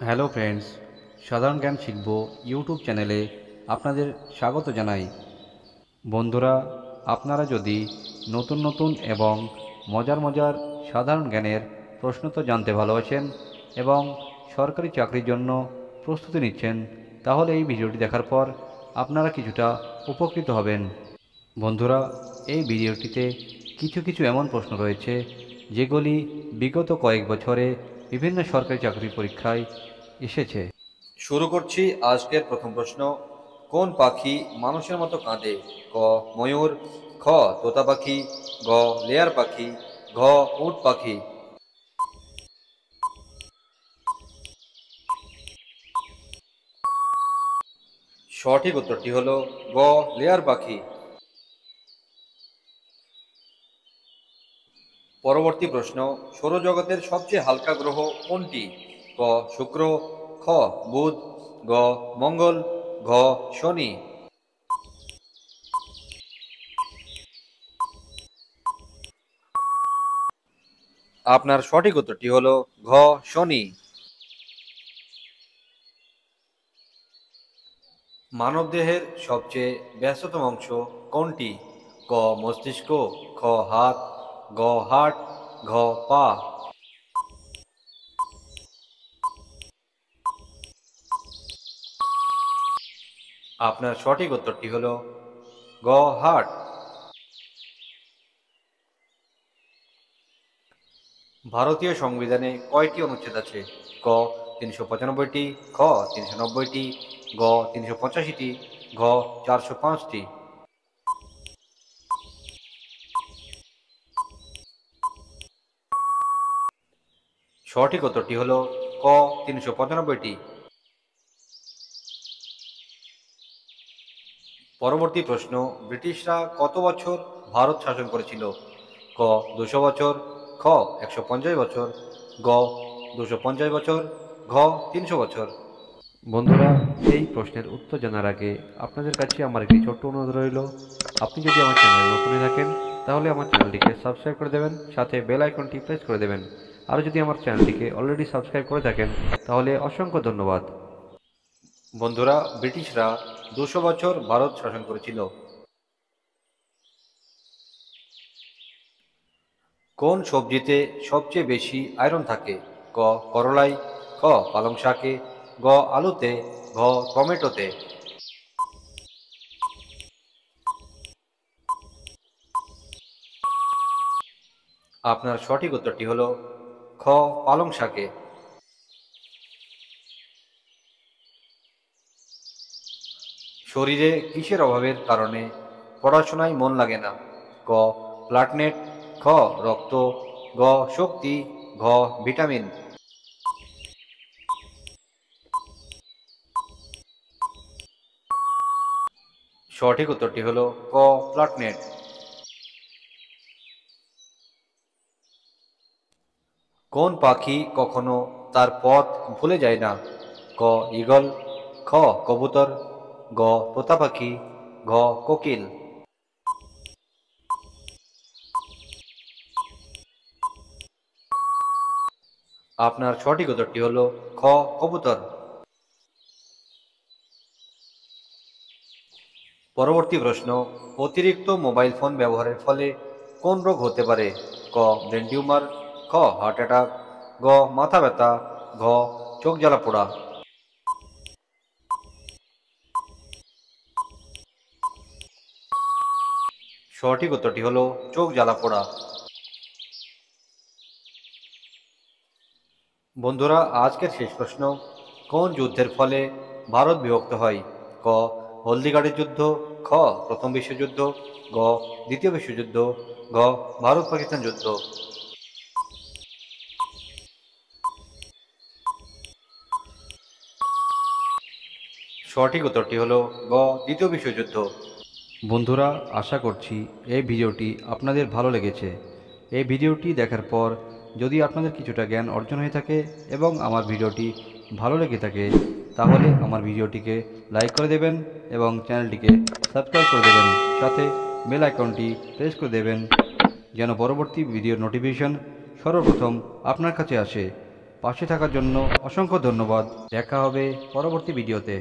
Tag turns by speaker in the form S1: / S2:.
S1: Hello friends, সাধারণ জ্ঞান শিখব ইউটিউব চ্যানেলে আপনাদের স্বাগত জানাই। বন্ধুরা, আপনারা যদি নতুন নতুন এবং মজার মজার সাধারণ জ্ঞানের প্রশ্নোত্তর জানতে ভালোবাসেন এবং সরকারি চাকরির জন্য প্রস্তুতি নিচ্ছেন, তাহলে এই ভিডিওটি দেখার পর আপনারা কিছুটা উপকৃত হবেন। বন্ধুরা, এই ভিডিওটিতে কিছু কিছু এমন প্রশ্ন রয়েছে যেগুলি বিগত কয়েক বছরে বিভিন্ন সরকারি চাকরির পরীক্ষায় এসেছে।
S2: শুরু করছি আজকের প্রথম প্রশ্ন। কোন পাখি মানুষের মতো কাঁদে? ক ময়ূর, খ তোতা পাখি, গ লেয়ার পাখি, ঘ উট পাখি। সঠিক উত্তরটি হলো গ লেয়ার পাখি। পরবর্তী প্রশ্ন, সৌরজগতের সবচেয়ে হালকা গ্রহ কোনটি? ক শুক্র, খ বুধ, গ মঙ্গল, ঘ শনি। আপনার সঠিক উত্তরটি হলো ঘ শনি। মানবদেহের সবচেয়ে ব্যস্ততম অংশ কোনটি? ক মস্তিষ্ক, খ হাত, গ হার্ট, ঘ পা। আপনার সঠিক উত্তরটি হলো গ হার্ট। ভারতীয় সংবিধানে কয়টি অনুচ্ছেদ আছে? ক ৩৯৫টি, খ ৩৯০টি, গ ৩৮৫টি, ঘ ৪০৫টি। সঠিক উত্তরটি হলো ক ৩৯৫টি। পরবর্তী প্রশ্ন, ব্রিটিশরা কত বছর ভারত শাসন করেছিল? ক ২০০ বছর, খ ১৫০ বছর, গ ২৫০ বছর, ঘ ৩০০ বছর।
S1: বন্ধুরা, এই প্রশ্নের উত্তর জানার আগে আপনাদের কাছে আমার একটি ছোট্ট অনুরোধ রইল। আপনি যদি আমার চ্যানেলে নতুন হয়ে থাকেন, তাহলে আমার চ্যানেলটিকে সাবস্ক্রাইব করে দেবেন, সাথে বেল আইকনটি প্রেস করে দেবেন। আর যদি আমার চ্যানেলটিকে অলরেডি সাবস্ক্রাইব করে থাকেন, তাহলে অসংখ্য ধন্যবাদ।
S2: বন্ধুরা, ব্রিটিশরা ২০০ বছর ভারত শাসন করেছিল। কোন সবজিতে সবচেয়ে বেশি আয়রন থাকে? ক করলাই, খ পালং শাকে, গ আলুতে, ঘ টমেটোতে। আপনার সঠিক উত্তরটি হলো খ পালং শাকে। শরীরে কিসের অভাবের কারণে পড়াশোনায় মন লাগে না? ক প্লাটনেট, খ রক্ত, গ শক্তি, ঘ ভিটামিন। সঠিক উত্তরটি হলো ক প্লাটনেট। কোন পাখি কখনো তার পথ ভুলে যায় না? ক ঈগল, খ কবুতর, গ তোতা পাখি, ঘ কোকিল। আপনার সঠিক উত্তরটি হলো খ কবুতর। পরবর্তী প্রশ্ন, অতিরিক্ত মোবাইল ফোন ব্যবহারের ফলে কোন রোগ হতে পারে? ক ব্রেন টিউমার, খ হার্ট অ্যাটাক, গ মাথা ব্যথা, ঘ চোখ জ্বালা পোড়া। সঠিক উত্তরটি হলো চোখ জ্বালা পোড়া। বন্ধুরা, আজকের শেষ প্রশ্ন, কোন যুদ্ধের ফলে ভারত বিভক্ত হয়? ক হলদিঘাটের যুদ্ধ, খ প্রথম বিশ্বযুদ্ধ, গ দ্বিতীয় বিশ্বযুদ্ধ, ঘ ভারত পাকিস্তান যুদ্ধ। সঠিক উত্তরটি হলো গ দ্বিতীয় বিশ্বযুদ্ধ।
S1: বন্ধুরা, আশা করছি এই ভিডিওটি আপনাদের ভালো লেগেছে। এই ভিডিওটি দেখার পর যদি আপনাদের কিছুটা জ্ঞান অর্জন হয়ে থাকে এবং আমার ভিডিওটি ভালো লেগে থাকে, তাহলে আমার ভিডিওটিকে লাইক করে দেবেন এবং চ্যানেলটিকে সাবস্ক্রাইব করে দেবেন, সাথে বেল আইকনটি প্রেস করে দেবেন যেন পরবর্তী ভিডিওর নোটিফিকেশন সর্বপ্রথম আপনার কাছে আসে। পাশে থাকার জন্য অসংখ্য ধন্যবাদ। দেখা হবে পরবর্তী ভিডিওতে।